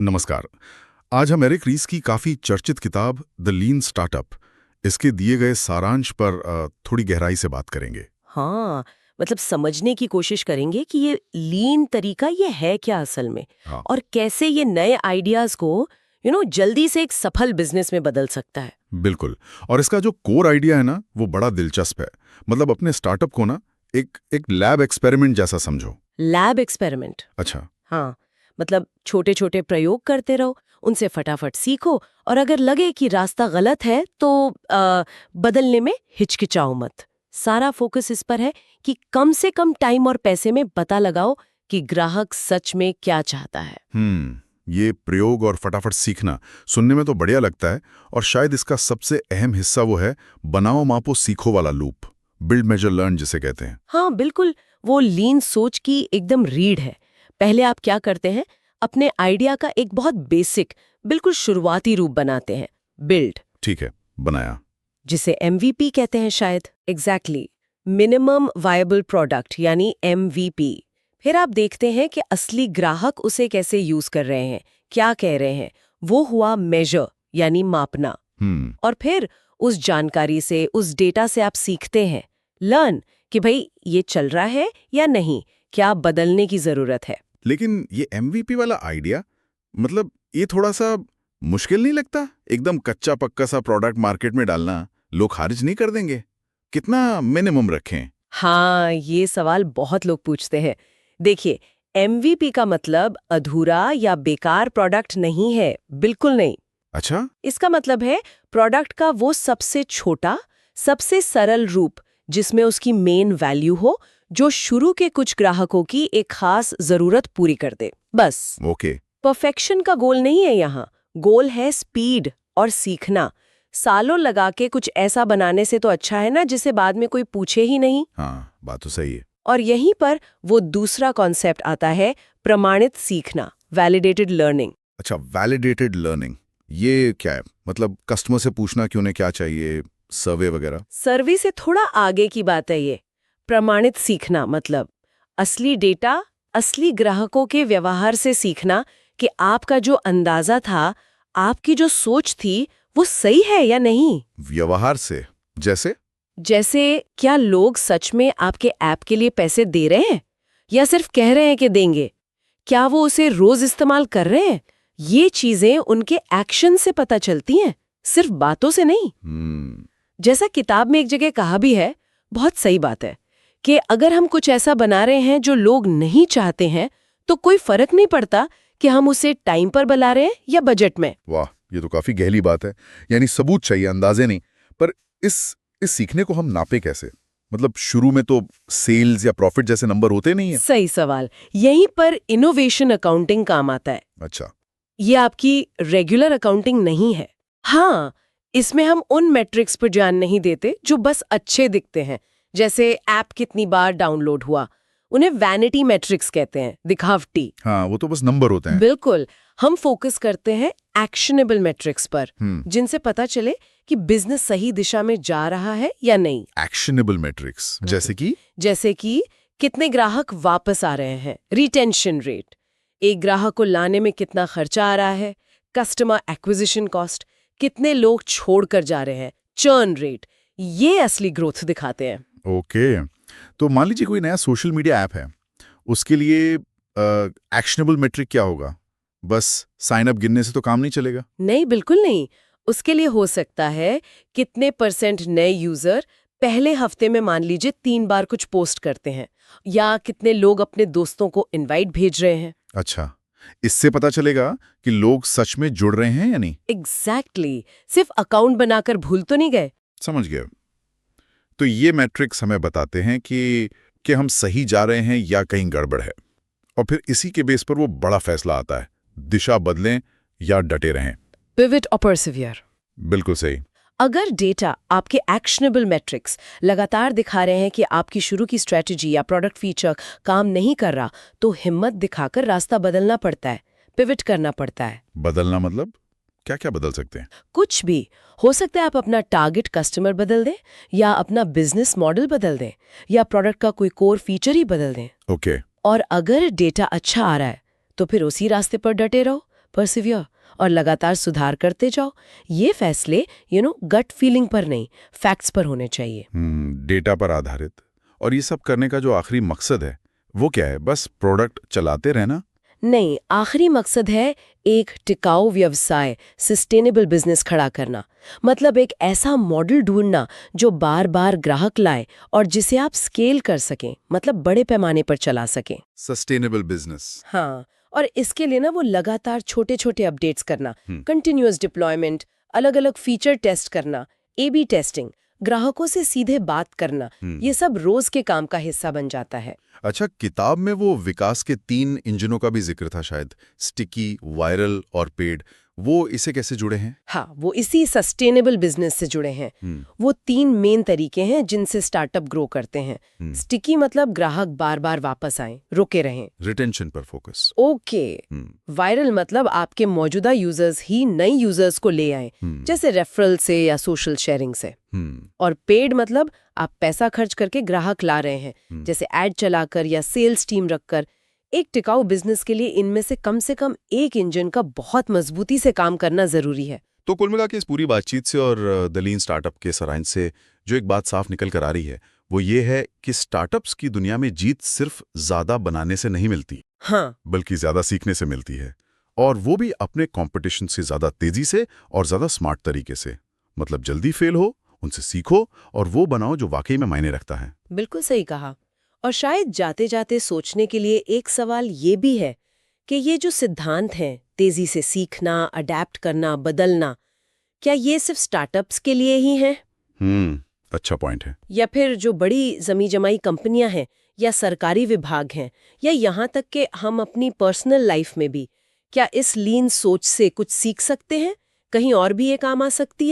नमस्कार। आज हम एरिक रीस की काफ़ी चर्चित किताब द लीन स्टार्टअप इसके दिए गए सारांश पर थोड़ी गहराई से बात करेंगे। हाँ, मतलब समझने की कोशिश करेंगे कि ये लीन तरीका ये है क्या असल में, हाँ, और कैसे ये नए आइडियाज को जल्दी से एक सफल बिजनेस में बदल सकता है। बिल्कुल। और इसका जो कोर आइडिया है ना, वो बड़ा दिलचस्प है। मतलब अपने स्टार्टअप को ना एक लैब एक्सपेरिमेंट जैसा समझो। Lab experiment. अच्छा। हाँ, मतलब छोटे छोटे प्रयोग करते रहो, उनसे फटाफट सीखो, और अगर लगे कि रास्ता गलत है तो बदलने में हिचकिचाओ मत। सारा फोकस इस पर है कि कम से कम टाइम और पैसे में पता लगाओ कि ग्राहक सच में क्या चाहता है। ये प्रयोग और फटाफट सीखना सुनने में तो बढ़िया लगता है। और शायद इसका सबसे अहम हिस्सा वो है बनाओ मापो सीखो वाला लूप, बिल्ड मेजर लर्न जिसे कहते हैं। हाँ बिल्कुल, वो लीन सोच की एकदम रीढ़ है। पहले आप क्या करते हैं, अपने आइडिया का एक बहुत बेसिक, बिल्कुल शुरुआती रूप बनाते हैं, बिल्ड, ठीक है, बनाया। जिसे एमवीपी कहते हैं शायद। एग्जैक्टली, मिनिमम वायबल प्रोडक्ट यानी एमवीपी। फिर आप देखते हैं कि असली ग्राहक उसे कैसे यूज कर रहे हैं, क्या कह रहे हैं। वो हुआ मेजर यानी मापना। और फिर उस जानकारी से, उस डेटा से आप सीखते हैं, लर्न, कि भाई ये चल रहा है या नहीं, क्या बदलने की जरूरत है। लेकिन ये एमवीपी वाला आइडिया, मतलब ये थोड़ा सा मुश्किल नहीं लगता? एकदम कच्चा पक्का सा प्रोडक्ट मार्केट में डालना, लोग खारिज नहीं कर देंगे? कितना मिनिमम रखें? हाँ, ये सवाल बहुत लोग पूछते हैं। देखिए, एमवीपी का मतलब अधूरा या बेकार प्रोडक्ट नहीं है, बिल्कुल नहीं। अच्छा। इसका मतलब है प्रोडक्ट का वो सबसे छोटा, सबसे सरल रूप, जिसमें उसकी मेन वैल्यू हो, जो शुरू के कुछ ग्राहकों की एक खास जरूरत पूरी कर दे, बस। ओके। परफेक्शन का गोल नहीं है यहाँ, गोल है स्पीड और सीखना। सालों लगा के कुछ ऐसा बनाने से तो अच्छा है ना जिसे बाद में कोई पूछे ही नहीं। हाँ, बात तो सही है। और यहीं पर वो दूसरा कॉन्सेप्ट आता है, प्रमाणित सीखना, वैलिडेटेड लर्निंग। अच्छा, वैलिडेटेड लर्निंग, ये क्या है? मतलब कस्टमर से पूछना कि उन्हें क्या चाहिए, सर्वे वगैरह? सर्वे से थोड़ा आगे की बात है ये। प्रमाणित सीखना मतलब असली डेटा, असली ग्राहकों के व्यवहार से सीखना कि आपका जो अंदाजा था, आपकी जो सोच थी, वो सही है या नहीं। व्यवहार से? जैसे? जैसे क्या लोग सच में आपके ऐप के लिए पैसे दे रहे हैं या सिर्फ कह रहे हैं कि देंगे? क्या वो उसे रोज इस्तेमाल कर रहे हैं? ये चीजें उनके एक्शन से पता चलती हैं, सिर्फ बातों से नहीं। जैसा किताब में एक जगह कहा भी है, बहुत सही बात है, कि अगर हम कुछ ऐसा बना रहे हैं जो लोग नहीं चाहते हैं, तो कोई फर्क नहीं पड़ता कि हम उसे टाइम पर बना रहे हैं या बजट में। वाह, ये तो काफी गहरी बात है। यानी सबूत चाहिए, अंदाजे नहीं। पर इस सीखने को हम नापे कैसे? मतलब शुरू में तो सेल्स या प्रॉफिट जैसे नंबर होते नहीं है। सही सवाल। यहीं पर इनोवेशन अकाउंटिंग काम आता है। अच्छा। ये आपकी रेगुलर अकाउंटिंग नहीं है। हाँ, इसमें हम उन मेट्रिक्स पर ध्यान नहीं देते जो बस अच्छे दिखते हैं, जैसे ऐप कितनी बार डाउनलोड हुआ। उन्हें वैनिटी मेट्रिक्स कहते हैं, दिखावटी। हाँ, वो तो बस नंबर होते हैं। बिल्कुल, हम फोकस करते हैं एक्शनेबल मेट्रिक्स पर, जिनसे पता चले कि बिजनेस सही दिशा में जा रहा है या नहीं। एक्शनेबल मैट्रिक्स जैसे कि कितने ग्राहक वापस आ रहे हैं, रिटेंशन रेट, एक ग्राहक को लाने में कितना खर्चा आ रहा है, कस्टमर एक्विजिशन कॉस्ट, कितने लोग छोड़कर जा रहे हैं, चर्न रेट। ये असली ग्रोथ दिखाते हैं। ओके। तो मान लीजिए कोई नया सोशल मीडिया ऐप है, उसके लिए एक्शनेबल मैट्रिक क्या होगा? बस साइन अप गिनने से तो काम नहीं चलेगा। नहीं, बिल्कुल नहीं। उसके लिए हो सकता है कितने % नए यूजर पहले हफ्ते में मान लीजिए 3 बार कुछ पोस्ट करते हैं, या कितने लोग अपने दोस्तों को इनवाइट भेज रहे हैं। अच्छा, इससे पता चलेगा कि लोग सच में जुड़ रहे हैं या नहीं। एग्जैक्टली, सिर्फ अकाउंट बनाकर भूल तो नहीं गए। समझ गया। तो ये मैट्रिक्स हमें बताते हैं कि हम सही जा रहे हैं या कहीं गड़बड़ है, और फिर इसी के बेस पर वो बड़ा फैसला आता है, दिशा बदलें या डटे रहें। पिवट और परसिवियर। बिल्कुल सही। अगर डेटा, आपके एक्शनेबल मैट्रिक्स लगातार दिखा रहे हैं कि आपकी शुरू की स्ट्रेटजी या प्रोडक्ट फीचर काम नहीं कर रहा, तो हिम्मत दिखाकर रास्ता बदलना पड़ता है, पिवट करना पड़ता है। बदलना मतलब क्या क्या बदल सकते हैं? कुछ भी हो सकता है। आप अपना टारगेट कस्टमर बदल दें, या अपना बिजनेस मॉडल बदल दें, या प्रोडक्ट का कोई कोर फीचर ही बदल दें। ओके। और अगर डेटा अच्छा आ रहा है तो फिर उसी रास्ते पर डटे रहो, परसिवियर और लगातार सुधार करते जाओ। ये फैसले गट फीलिंग पर नहीं, फैक्ट्स पर होने चाहिए। डेटा पर आधारित। और ये सब करने का जो आखिरी मकसद है वो क्या है? बस प्रोडक्ट चलाते रहना? नहीं, आखिरी मकसद है एक टिकाऊ व्यवसाय, सस्टेनेबल बिजनेस खड़ा करना। मतलब एक ऐसा मॉडल ढूंढना जो बार बार ग्राहक लाए और जिसे आप स्केल कर सकें, मतलब बड़े पैमाने पर चला सकें। Sustainable business. हाँ, और इसके लिए ना वो लगातार छोटे छोटे अपडेट्स करना, कंटिन्यूअस डिप्लॉयमेंट, अलग अलग फीचर टेस्ट करना, A/B टेस्टिंग, ग्राहकों से सीधे बात करना, ये सब रोज के काम का हिस्सा बन जाता है। अच्छा, किताब में वो विकास के 3 इंजनों का भी जिक्र था शायद, स्टिकी, वायरल और पेड। वो इसे कैसे जुड़े हैं? हाँ, वो इसी सस्टेनेबल बिजनेस से जुड़े हैं। वो 3 मेन तरीके हैं जिनसे स्टार्टअप ग्रो करते हैं। स्टिकी मतलब ग्राहक बार बार वापस आए, रुके रहें, रिटेंशन पर फोकस। ओके। वायरल मतलब आपके मौजूदा यूजर्स ही नई यूजर्स को ले आए, जैसे रेफरल से या सोशल शेयरिंग से। और पेड मतलब आप पैसा खर्च करके ग्राहक ला रहे हैं, जैसे एड चलाकर या सेल्स टीम रखकर। एक टिकाऊ बिजनेस के लिए इनमें से कम एक इंजन का बहुत मजबूती से काम करना जरूरी है। तो कुल मिला के इस पूरी बातचीत से और द लीन स्टार्टअप के सारांश से जो एक बात साफ निकल कर आ रही है वो ये है कि स्टार्टअप्स की दुनिया में जीत सिर्फ ज्यादा बनाने से नहीं मिलती, हाँ, बल्कि ज्यादा सीखने से मिलती है, और वो भी अपने कंपटीशन से ज्यादा तेजी से और ज्यादा स्मार्ट तरीके से। मतलब जल्दी फेल हो, उनसे सीखो और वो बनाओ जो वाकई में मायने रखता है। बिल्कुल सही कहा। और शायद जाते जाते सोचने के लिए एक सवाल ये भी है कि ये जो सिद्धांत हैं, तेजी से सीखना, अडेप्ट करना, बदलना, क्या ये सिर्फ स्टार्टअप्स के लिए ही हैं? अच्छा पॉइंट है। या फिर जो बड़ी जमी जमाई कंपनियां हैं या सरकारी विभाग हैं, या यहाँ तक कि हम अपनी पर्सनल लाइफ में भी क्या इस लीन सोच से कुछ सीख सकते हैं? कहीं और भी ये काम आ सकती है?